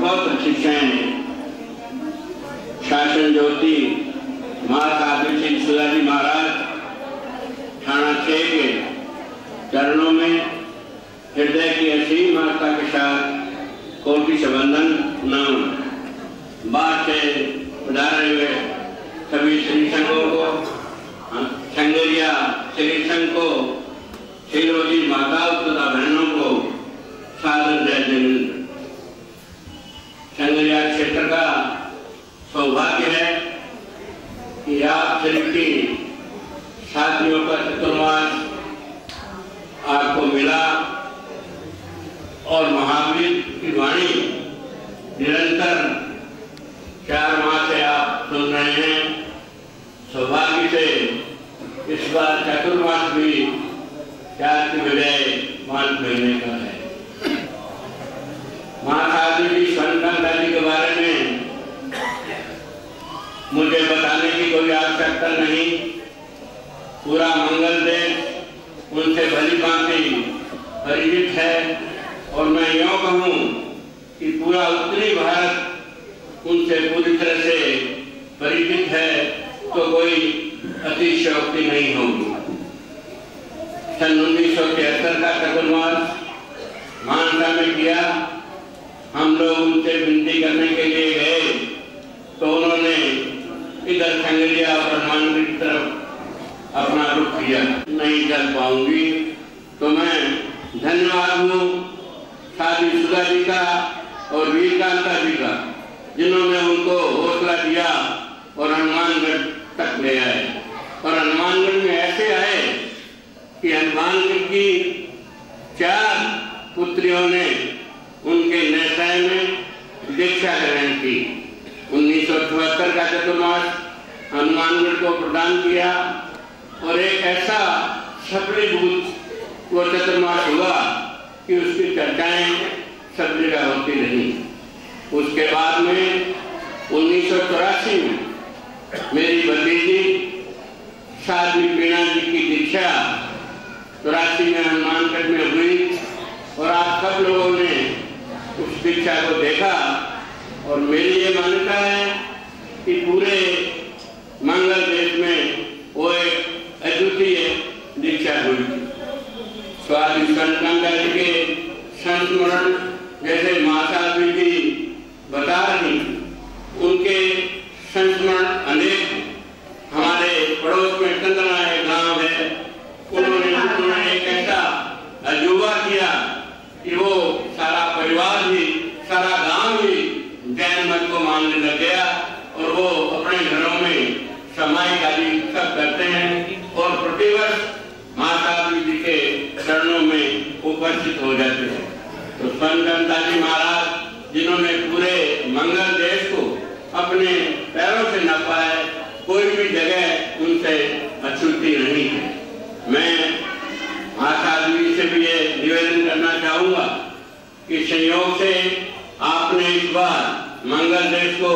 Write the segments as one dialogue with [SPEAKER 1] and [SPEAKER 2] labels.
[SPEAKER 1] बहुत शिक्षाएं शासन ज्योति महासाधु श्री सुधाजी महाराज थाना 6 के चरणों में हृदय की असीम आस्था के साथ कोटि से वंदन नमन। बात से पधारे हुए सभी श्री संघों को, संगरिया श्री संघ को, श्रीरोजी माताओं तथा बहनों को सादर जय जयंत। संगरिया क्षेत्र का सौभाग्य है कि आप सभी की साथियों का चतुर्मास आपको मिला और महावीर की वाणी निरंतर 4 माह से आप सुन रहे हैं। सौभाग्य से इस बार चतुर्मास भी 4 की बजाय 5 महीने का है। महासाधु जी संतदास जी के बारे में मुझे बताने की कोई आवश्यकता नहीं। पूरा मंगल देश उनसे भली भांति परिचित है और मैं यूँ कहूँ कि पूरा उत्तरी भारत उनसे पूरी तरह से परिचित है, तो कोई अतिशयोक्ति नहीं होगी। सन 1973 का चतुर्मास मानसा में किया। हम लोग उनसे विनती करने के लिए गए तो उन्होंने इधर संगरिया और हनुमानगढ़ की तरफ अपना रुख किया। नहीं चल पाऊंगी तो मैं धन्यवाद हूँ साधु सुधा जी का और वीरकांता जी का, जिन्होंने उनको हौसला दिया और हनुमानगढ़ तक ले आए। और हनुमानगढ़ में ऐसे आए कि हनुमानगढ़ की 4 पुत्रियों ने उनके न्याय में दीक्षा ग्रहण की। 1974 का चतुर्मास हनुमानगढ़ को प्रदान किया और एक ऐसा सफलीभूत वो चतुर्मास हुआ कि उसकी चर्चाएं सब जगह होती रही। उसके बाद में 1984 में मेरी भतीजी साध्वी वीणा जी की दीक्षा 84 में हनुमानगढ़ में हुई और आप सब लोगों ने उस दीक्षा को देखा। और मेरी ये मान्यता है कि पूरे मंगल देश में वो एक अद्वितीय दीक्षा हुई। स्वामी संतदास जी के संस्मरण जैसे महासाधु जी बता रही, उनके संस्मरण अनेक हमारे पड़ोस में चंदना एक गांव है, उन्होंने एक ऐसा अजूबा किया कि वो सारा परिवार ही, सारा गांव ही जैन मत को मानने लग गया और वो अपने घरों में सामायिक आदि सब करते हैं और प्रतिवर्ष महासाधु जी के चरणों में उपस्थित हो जाते हैं। तो संतदास जी महाराज, जिन्होंने पूरे मंगल देश को अपने पैरों से नापा है, कोई भी जगह उनसे अछूती नहीं है। मैं महासाधु जी से भी ये निवेदन करना चाहूंगा कि संयोग से आपने इस बार मंगल देश को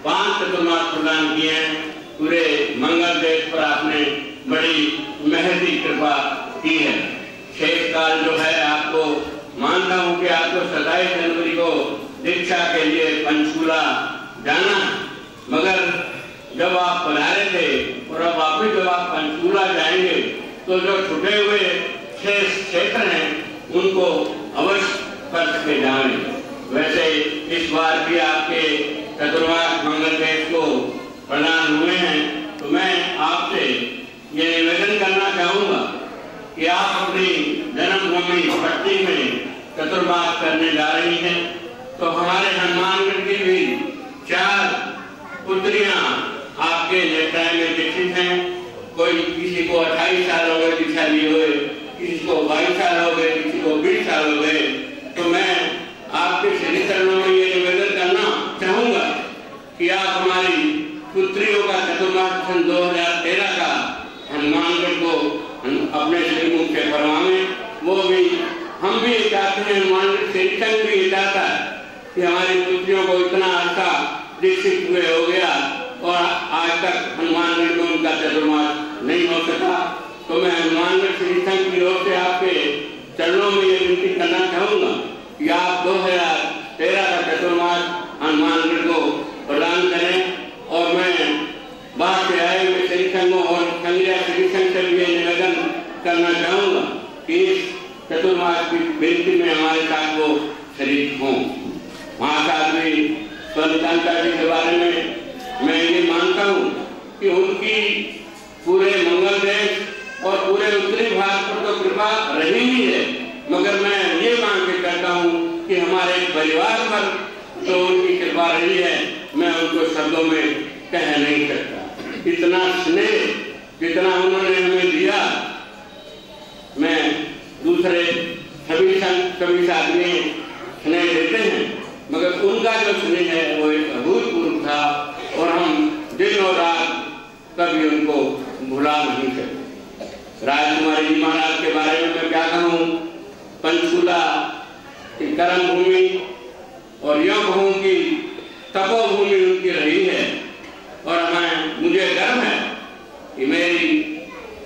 [SPEAKER 1] 5 चतुर्मास प्रदान किए हैं। पूरे मंगल देश पर आपने बड़ी महती कृपा की है। शेष काल जो है, आपको मानता हूँ कि आपको 27 जनवरी को दीक्षा के लिए पंचकूला जाना, मगर जब आप पधारे थे और अब वापिस जब आप पंचकूला जाएंगे तो जो छुटे हुए शेष क्षेत्र हैं उनको अवश्य कर के जाएं। वैसे इस बार भी आपके चतुर्मास मंगल देश को प्रदान हुए हैं, तो मैं आपसे ये निवेदन करना चाहूंगा कि आप अपनी जन्मभूमि पट्टी में चतुर्मास करने जा रही हैं, तो हमारे हनुमानगढ़ की भी 4 पुत्रियां आपके नेताएं में दीक्षित हैं। कोई किसी को 28 साल हो गए दीक्षा लिए हुए, किसी को 22 साल हो गए, किसी को 20 साल हो गए। तो मैं आपके श्री चरणों में ये निवेदन करना चाहूंगा कि आप हमारी पुत्रियों का चतुर्मास सन 2013 का हनुमानगढ़ को अपने श्रीमुख से फरमाएं। वो भी हम भी चाहते हैं, हनुमानगढ़ श्रीचंद भी चाहता है कि हमारी पुत्रियों को इतना अच्छा दीक्षित हुए हो गया और आज तक हनुमानगढ़ में उनका चतुर्मास नहीं हो सका। तो मैं हनुमानगढ़ श्रीचंद की ओर से आपके चरणों में ये विनती करना चाहूंगा कि आप 2013 का चतुर्मास शरीक हूँ। महासाध्वी संत कांता जी के बारे में मैं ये मानता हूँ कि उनकी पूरे मंगल देश और पूरे उत्तरी भारत पर तो कृपा रही ही है, मगर मैं ये मान के कहता हूँ कि हमारे परिवार पर तो उनकी कृपा रही है, मैं उनको शब्दों में कह नहीं सकता। इतना स्नेह जितना उन्होंने हमें दिया, मैं दूसरे सभी साधने स्नेह देते हैं, मगर उनका जो स्नेह है वो एक अभूतपूर्व था और हम दिन और रात कभी उनको भुला नहीं सकते। राजकुमारी जी महाराज के बारे में मैं क्या कहूँ, पंचकूला की कर्म भूमि और यो कहूँ की तपोभूमि उनकी रही है और मुझे गर्व है कि मेरी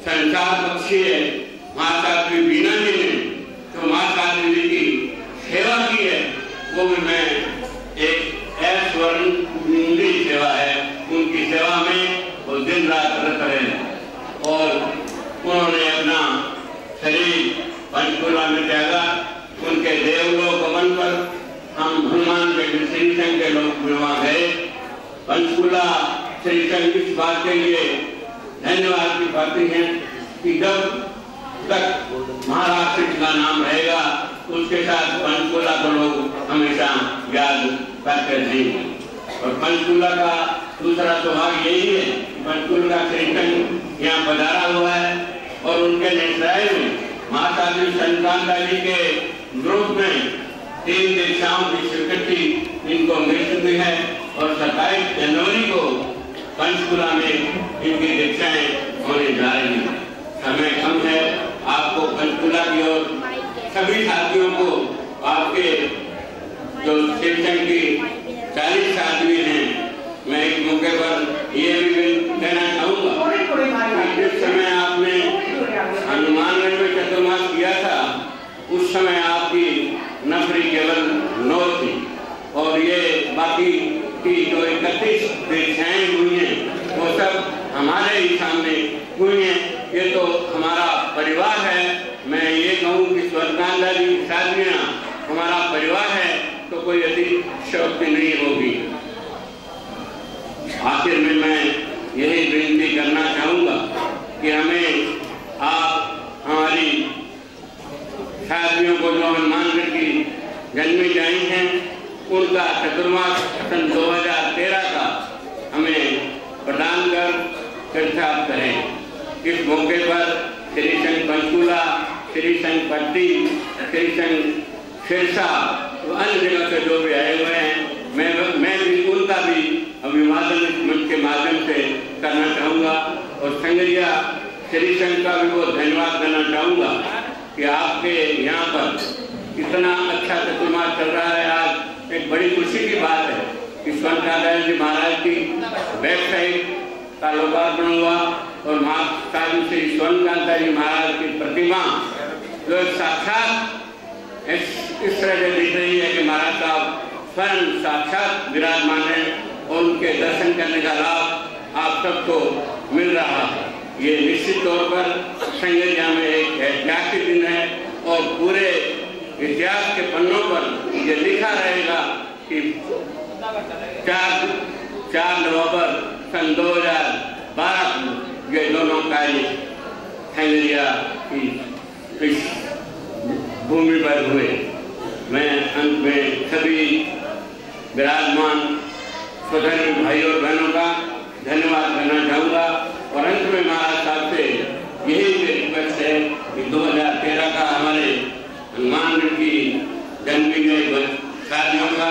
[SPEAKER 1] संसार बख्शी है महासाध्वी बीना जी ने जो महासाध्वी जी की सेवा की है, वो भी मैं एक ऐश्वर्य सेवा है, उनकी सेवा में वो दिन रात रत रहे और उन्होंने अपना शरीर पंचकूला में त्यागा। उनके देवलोक गमन पर हम हनुमान के श्रीशंकर के लोग वहाँ गए। पंचकूला श्रीशंकर इस बात के लिए धन्यवाद की बातें हैं कि जब तक महाराष्ट्र का नाम रहेगा उसके साथ पंचकूला को लोग हमेशा याद करते रहेंगे। और पंचकूला का दूसरा सौभाग्य यही है कि पंचकूला का श्रीशंकर यहाँ पधारा हुआ है और उनके नेतृत्व में महासाध्वी संत कांता जी के ग्रुप में 3 दीक्षाओं की स्वीकृति इनको मिल चुकी है और 27 जनवरी को पंचकूला में इनकी दीक्षाएं होने जा रही हैं। समय कम है, आपको पंचकूला की और सभी साथियों को आपके जो शिक्षण की 40 साथी हैं, मैं एक मौके पर ये भी कहना चाहूँगा कि जिस समय आपने हनुमानगढ़ में चतुर्मास किया था उस समय आपकी नफरी केवल 9 थी और ये बाकी की जो 31 दीक्षाएं हुई हैं वो सब हमारे ही सामने हुई हैं। ये तो हमारा परिवार है। मैं ये कहूँ कि स्वर्गांधा जी की शादियाँ हमारा परिवार है तो कोई अतिशयोक्ति नहीं होगी। आखिर में मैं यही विनती करना चाहूँगा कि हमें आप हमारी शादियों को जो हनुमानगढ़ की जन्मी जाई हैं उनका चतुर्मास सन 2013 का हमें प्रदान कर चर्चा करें। इस मौके पर श्री संघ पंचकूला, श्री संघ पट्टी, श्री संघ सिरसा अन्य जगह से जो भी आए हुए हैं मैं भी उनका भी अभिवादन इस मंच के माध्यम से करना चाहूँगा और संघरिया श्री संघ का भी बहुत धन्यवाद करना चाहूँगा कि आपके यहाँ पर इतना अच्छा चतुर्मास चल रहा है। आज एक बड़ी खुशी की बात है कि संत कांता जी महाराज की वेबसाइट का लोकार्पण हुआ और महासाधु श्री संत कांता जी महाराज की प्रतिमा जो साक्षात इस तरह से दिख रही है कि महाराज साहब स्वयं साक्षात विराजमान है और उनके दर्शन करने का लाभ आप सबको मिल रहा है। ये निश्चित तौर पर संघरिया में एक ऐतिहासिक दिन है और पूरे इतिहास के पन्नों पर ये लिखा रहेगा कि 4 नवंबर सन 2012 ये दोनों कार्य संघरिया की इस भूमि पर हुए। मैं अंत में सभी विराजमान स्वतंत्र भाई और बहनों का धन्यवाद करना चाहूँगा और अंत में महाराज साहब से यही रिक्वेस्ट है कि 2013 का हमारे हनुमानगढ़ की जन्मी गई शादियों का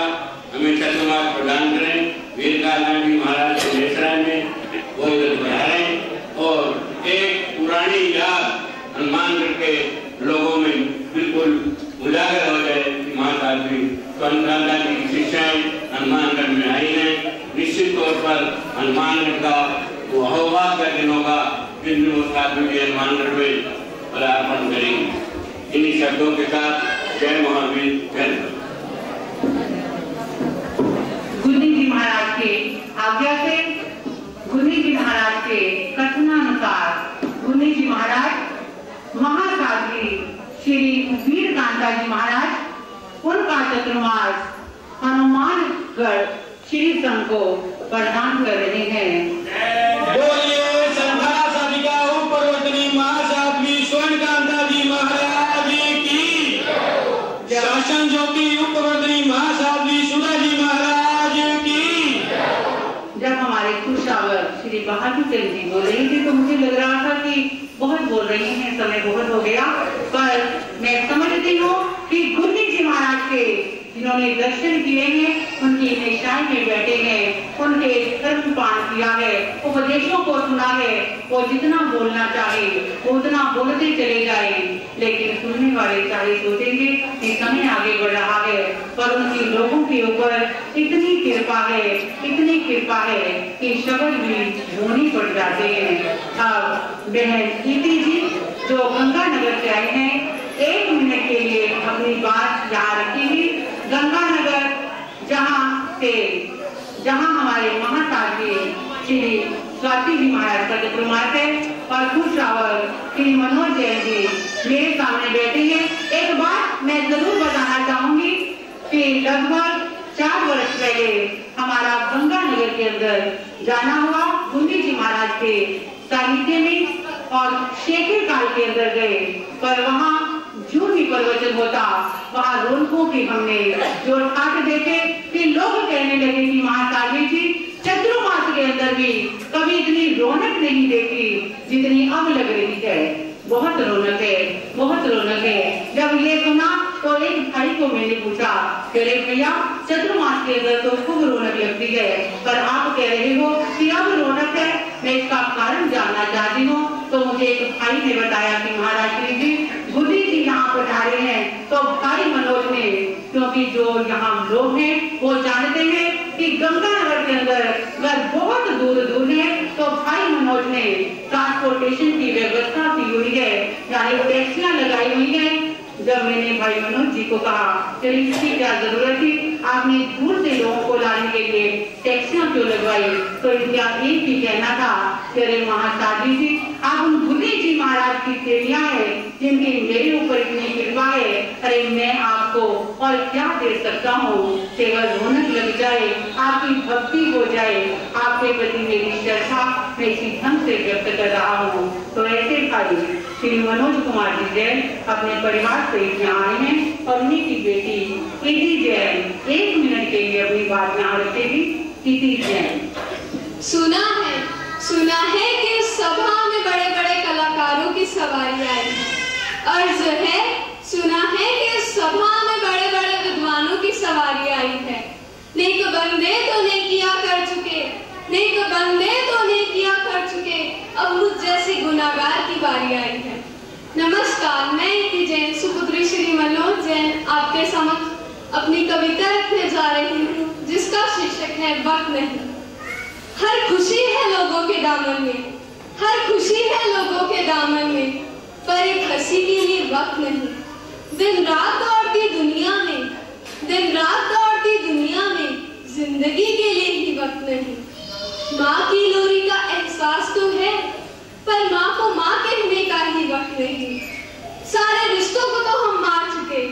[SPEAKER 1] हमें चतुर्मास प्रदान करें। वीरकाल जी महाराज के नेसरा में वो बढ़ाएं और एक पुरानी याद हनुमानगढ़ के लोगों में बिल्कुल उजागर हो जाए कि महासाध्वी संत कांता जी की शिक्षाएं हनुमानगढ़ में आई हैं। निश्चित तौर पर हनुमानगढ़ का वो अहोभाग का दिन होगा जिन दिन वो साध्वी जी हनुमानगढ़ में पदार्पण करेंगे। इन्हीं शब्दों के साथ जय महावीर जय।
[SPEAKER 2] गुनी जी महाराज के आज्ञा से गुनी जी महाराज के कथनानुसार गुनी जी महाराज महासाध्वी श्री वीरकांता जी महाराज उनका चतुर्मास हनुमानगढ़ श्री संघ को प्रदान कर रहे हैं।
[SPEAKER 3] बोलिए संध्या साधिका उपवर्तनी महासाध्वी स्वर्णकांता जी महाराज की, शासन ज्योति उपवर्तनी महासाध्वी सुधा जी महाराज की।
[SPEAKER 2] जब हमारे खुशावर श्री बहादुर चंद जी बोल रही थी तो मुझे लग रहा था कि बहुत बोल रही हैं, समय बहुत हो गया, पर मैं समझती हूँ कि गुरु जी महाराज के जिन्होंने दर्शन किए हैं, उनकी निशाई में बैठे हैं, उनके धर्म पान किया है, उपदेशों को सुना है, वो जितना बोलना चाहे वो उतना बोलते चले जाए, लेकिन सुनने वाले चाहे सोचेंगे कि समय आगे बढ़ रहा है, पर उनकी लोगों के ऊपर इतनी कृपा है कि शब्द भी बोलनी पड़ जाते हैं। अब बहन कीर्ति जी जो गंगानगर से आए हैं, 1 मिनट के लिए अपनी बात यहाँ रखेंगी। गंगानगर जहाँ हमारे महासाध्वी श्री स्वाति जी महाराज का चतुर्मास है और खुशावर श्री मनोज जैन जी मेरे सामने बैठे हैं। एक बात मैं जरूर बताना चाहूंगी कि लगभग 4 वर्ष पहले हमारा गंगानगर के अंदर जाना हुआ, गुंडी जी महाराज के सानिध्य में और शेखर काल के अंदर गए, पर वहाँ जून में प्रवचन होता, वहाँ रौनकों की हमने जोड़ ठाट देखे कि लोग कहने लगे कि महासाध्वी जी चतुर्मास के अंदर भी कभी इतनी रौनक नहीं देखी जितनी अब लग रही है। बहुत रौनक है, बहुत रौनक है। जब ये सुना तो एक भाई को मैंने पूछा, कह रहे भैया चतुर्मास के अंदर तो खूब रौनक लगती है, पर आप कह रहे हो कि अब रौनक है, मैं इसका कारण जानना चाहती हूँ। तो मुझे एक भाई ने बताया कि महाराज श्री जी बुद्धि जी यहाँ पधारे हैं, तो भाई मनोज ने, क्योंकि जो यहाँ लोग हैं वो जानते हैं कि गंगानगर के अंदर घर बहुत दूर दूर है, तो भाई मनोज ने ट्रांसपोर्टेशन की व्यवस्था की हुई है, यानी टैक्सियां लगाई हुई है। जब मैंने भाई मनोज जी को कहा चलिए इसकी क्या जरूरत थी, आपने दूर से लोगों को लाने के लिए टैक्सियां क्यों लगवाई, तो इनका एक ही कहना था कि अरे महासाध्वी जी आप उन बुद्धि जी महाराज की सेवियां है जिनकी मेरे ऊपर इतनी कृपा है, अरे मैं आपको और क्या दे सकता हूँ, केवल रौनक लग जाए, आपकी भक्ति हो जाए, आपके प्रति मेरी श्रद्धा मैं इसी ढंग से व्यक्त कर रहा हूँ। तो ऐसे भाई श्री मनोज कुमार जी जैन अपने परिवार से यहाँ आए हैं और उन्हीं की बेटी कीर्ति जैन 1 मिनट के लिए अपनी बात यहाँ रखेगी। कीर्ति जैन।
[SPEAKER 4] सुना है कि सभा में बड़े बड़े कलाकारों की सवारी आई है, अर्ज है सुना है कि सभा में बड़े बड़े विद्वानों की सवारी आई है। नेक बंदे तो नेकियां कर चुके, नेक बंदे तो नेकियां कर चुके, अब मुझ जैसी गुनाहगार की बारी आई है। नमस्कार, मैं कीर्ति जैन सुपुत्री श्री मनोज जैन आपके समक्ष अपनी कविता रखने जा रही हूँ, जिसका शीर्षक है वक्त नहीं। हर खुशी है लोगों के दामन में, हर खुशी है लोगों के दामन में, पर एक हंसी के लिए वक्त नहीं। दिन रात दौड़ती दुनिया में, दिन रात दौड़ती दुनिया में, जिंदगी के लिए ही वक्त नहीं। माँ की लोरी का एहसास तो है, पर माँ को माँ कहने का ही वक्त नहीं। सारे रिश्तों को तो हम मार चुके,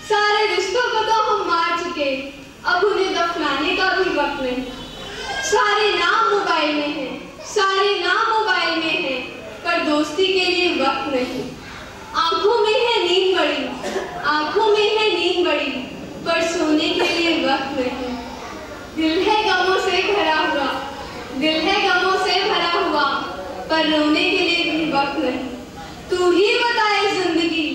[SPEAKER 4] सारे रिश्तों को तो हम मार चुके, अब उन्हें दफनाने का भी वक्त नहीं। सारे नाम मोबाइल में हैं, सारे नाम मोबाइल में हैं, पर दोस्ती के लिए वक्त नहीं। आंखों में है नींद बड़ी, आंखों में है नींद बड़ी, पर सोने के लिए वक्त नहीं। दिल है गमों से भरा हुआ, दिल है गमों से भरा हुआ, पर रोने के लिए भी वक्त नहीं। तू ही बताए जिंदगी,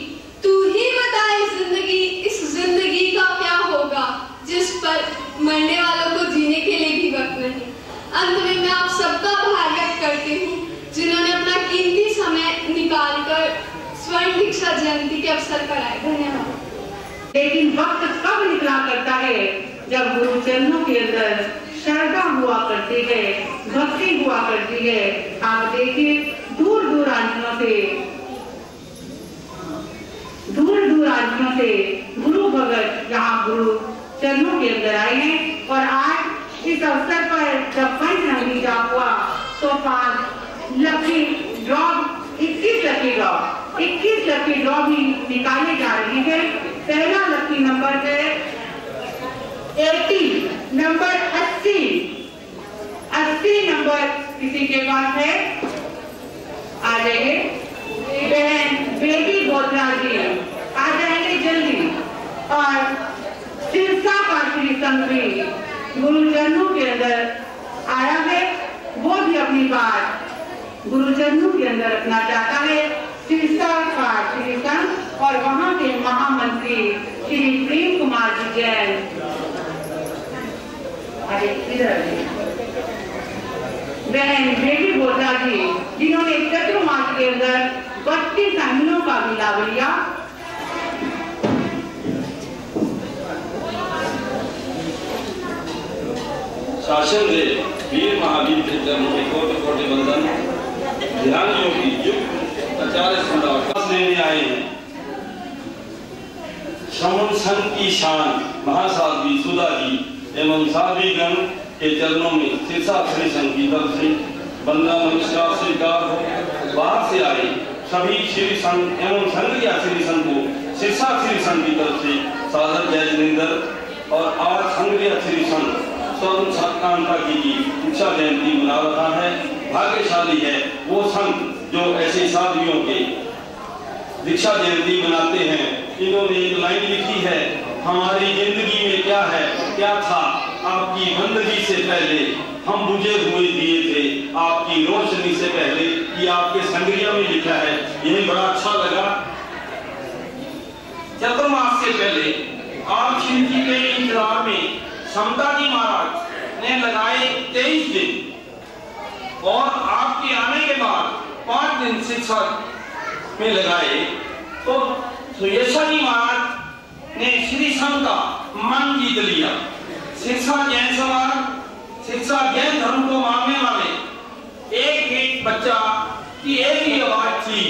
[SPEAKER 4] तू ही बताए जिंदगी, इस जिंदगी का क्या होगा जिस पर मरने वालों को जीने के लिए भी वक्त नहीं। अंत में मैं आप सबका आभार व्यक्त करती हूँ जिन्होंने अपना कीमती समय निकालकर स्वर्ण दीक्षा जयंती के अवसर पर आए। धन्यवाद।
[SPEAKER 2] लेकिन वक्त कब निकला करता है, जब गुरु चरणों के अंदर श्रद्धा हुआ करती है, भक्ति हुआ करती है। आप देखिए दूर दूर राज्यों से गुरु भगत यहाँ गुरु चरणों के अंदर आए हैं, और आज इस अवसर पर जब पंचनंदी जाप हुआ तो 5 लकी ड्रॉ 21 लकी ड्रॉ भी निकाले जा रहे हैं। पहला लकी नंबर है 80, नंबर 80 नंबर किसी के पास है? आ जाइए। बहन बेटी गोत्रा जी आ जाएंगे जल्दी। और सिरसा का श्री संघ भी गुरुचरणों के अंदर आया है, वो भी अपनी बात गुरुचरणों के अंदर रखना चाहता है। सिरसा का श्री संघ और वहाँ के महामंत्री श्री प्रेम कुमार जी जैन। बहन बेटी गोत्रा जी जिन्होंने चतुर्मास के अंदर 32 अमीनों का भी लाभ लिया।
[SPEAKER 5] शासन दे वीर महावीर के चरणों में कोटि कोटि वंदन। ध्यान योगी युक्त आचार्य सम्राट लेने आए हैं। श्रवण संघ की शान महासाध्वी सुधा जी एवं साध्वीगण के चरणों में सिरसा श्री संघ की तरफ से वंदना नमस्कार स्वीकार हो। बाहर से आए सभी श्री संघ एवं संघीय श्री संघ को सिरसा श्री संघ की तरफ से सादर जय जिनेंद्र। और आज संघीय श्री संघ स्वर्ण सत्कांता जी की दीक्षा जयंती मना रहा है। भाग्यशाली है वो संघ जो ऐसे साधुओं के दीक्षा जयंती मनाते हैं। इन्होंने एक लाइन लिखी है, हमारी जिंदगी में क्या है क्या था आपकी बंदगी से पहले हम बुझे हुए दिए थे आपकी रोशनी से पहले। ये आपके संग्रह में लिखा है, यह बड़ा अच्छा लगा। चतुर्मास से पहले आप शिव जी के इंतजार में समता जी महाराज ने लगाए 23 दिन और आपके आने के बाद 5 दिन शिक्षा में लगाए। तो सुयशा जी महाराज ने श्री संघ का मन जीत लिया। शिक्षा जैन समाज शिक्षा जैन धर्म को मानने वाले एक बच्चा की एक ही आवाज थी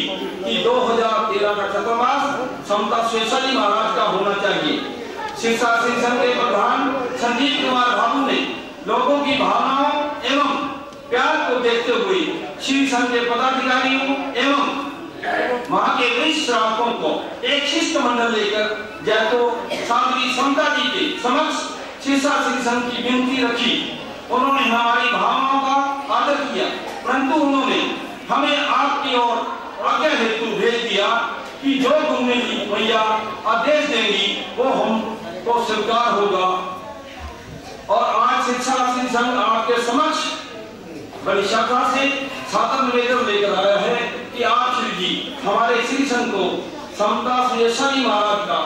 [SPEAKER 5] कि 2013 का चतुर्मास समता सुयशा जी महाराज का होना चाहिए। शिक्षा शिक्षण के प्रधान संजीव कुमार बाबू ने लोगों की भावनाओं एवं प्यार को देखते हुए श्री संघ के पदाधिकारियों एवं वहां के वरिष्ठ श्रावकों को एक शिष्टमंडल लेकर जयपुर साध्वी समता जी के समक्ष शिक्षा श्री संघ की विनती रखी। उन्होंने हमारी भावनाओं का आदर किया, परंतु उन्होंने हमें आपकी ओर आज्ञा हेतु भेज दिया कि जो गुरुनी जी भैया आदेश देंगी वो हमको स्वीकार होगा। और आज शिक्षा श्री संघ आपके समक्ष बड़ी शाखा से छात्र निवेदन लेकर आया है कि आप श्री जी हमारे श्री संघ को समता सुयशा जी महाराज का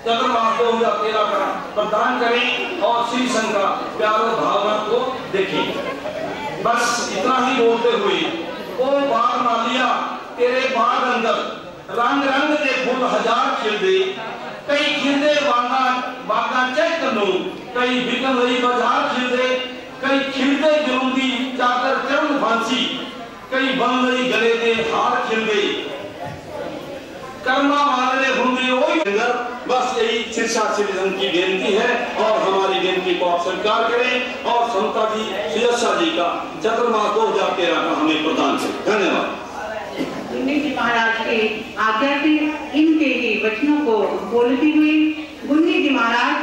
[SPEAKER 5] चतुर्मास 2013 का प्रदान करें और श्री संघ का प्यार और भावना को देखें। बस इतना ही बोलते हुए ओ बाग मालिया तेरे बाग अंदर रंग रंग के फूल हजार खिलदे, कई खिलदे बागा चेक करूं, कई बिकन रही बाजार खिलदे, कई खिलदे जरूदी चादर चरण फांसी, कई बन रही गले दे हार खिलदे, कर्मा वाले होंगे वही। बस यही शिक्षा श्री संघ की बेनती है और हमारी बेनती को आप स्वीकार करें और समता जी सुयशा जी का चतुर्मास 2013 का हमें प्रदान करें। धन्यवाद।
[SPEAKER 2] गुन्नी जी महाराज के आज्ञा से इनके ही वचनों को बोलती हुई गुन्नी जी महाराज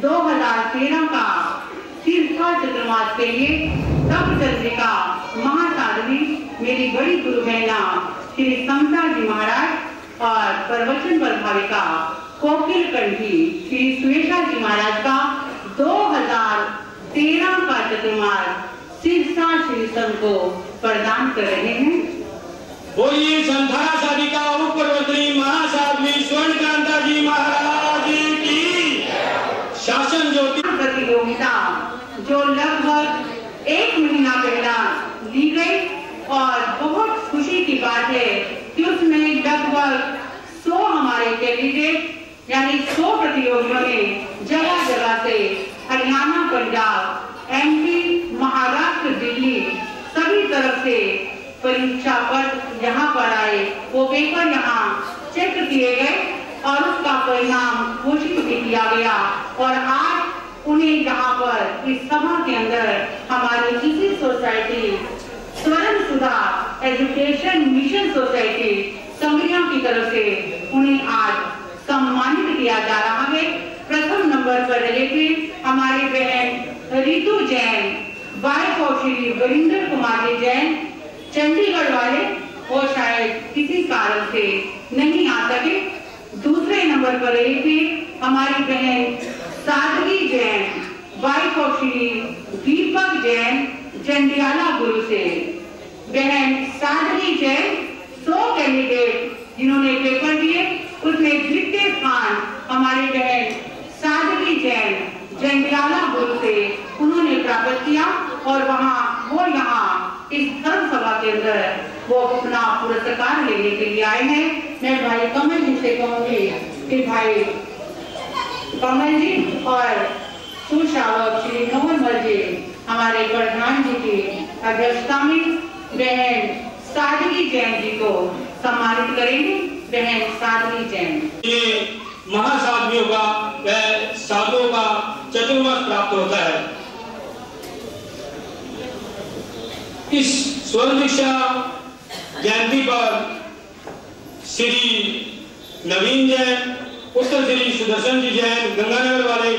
[SPEAKER 2] 2013 का तीर्था चतुर्मास के लिए तप चंद्रिका महासाध्वी मेरी बड़ी गुरु बहना श्री समता जी महाराज और प्रवचन प्रभाविका कोकिल कंठी श्री सुयशा जी महाराज का 2013 का चतुर्मास सिरसा श्री संघ को प्रदान कर रहे हैं।
[SPEAKER 3] बोलिए संध्या साधिका उपवर्तनी महासाध्वी स्वर्णकांता जी महाराज की। शासन ज्योति
[SPEAKER 2] प्रतियोगिता जो लगभग 1 महीना पहला ली गई और बहुत खुशी की बात है कि उसमें लगभग 100 हमारे कैंडिडेट यानी 100 प्रतियोगियों ने जगह जगह से हरियाणा, पंजाब, एमपी, महाराष्ट्र, दिल्ली सभी तरफ से परीक्षा पत्र यहाँ पर आए। वो पेपर यहाँ चेक किए गए और उसका परिणाम घोषित भी किया गया और आज उन्हें यहाँ पर इस सभा के अंदर हमारी इसी सोसाइटी स्वर्ण सुधा एजुकेशन मिशन सोसाइटी संग्रिया की तरफ से उन्हें आज सम्मानित किया जा रहा है। प्रथम नंबर पर रहेगी हमारी बहन रितु जैन, वाइफ ऑफ श्री वरिंदर कुमारी जैन, चंडीगढ़ वाले, वो शायद किसी कारण से नहीं आ सके। दूसरे नंबर पर रहेगी हमारी बहन साधवी जैन, वाइफ ऑफ श्री दीपक जैन, जंडियाला गुरु से। बहन साधवी जैन 100 कैंडिडेट जिन्होंने पेपर दिए उसमें द्वितीय स्थान हमारी बहन साधवी जैन जंडियाला गुरु से उन्होंने प्राप्त किया और वो यहाँ इस धर्म सभा के अंदर वो अपना पुरस्कार लेने के लिए आए हैं। मैं भाई कमल जी से कहूंगी कि भाई कमल जी और सुशावक श्री नवलमल जी हमारे प्रधान जी की अध्यक्षता में बहन साधवी जैन जी को सम्मानित करेंगे। बहन साधवी जैन,
[SPEAKER 3] ये महासाध्वियों का वह साधुओं का चतुर्मास प्राप्त होता है। इस स्वर्ण दीक्षा जयंती पर श्री नवीन जैन, उत्तर श्री सुदर्शन जी जैन, गंगानगर वाले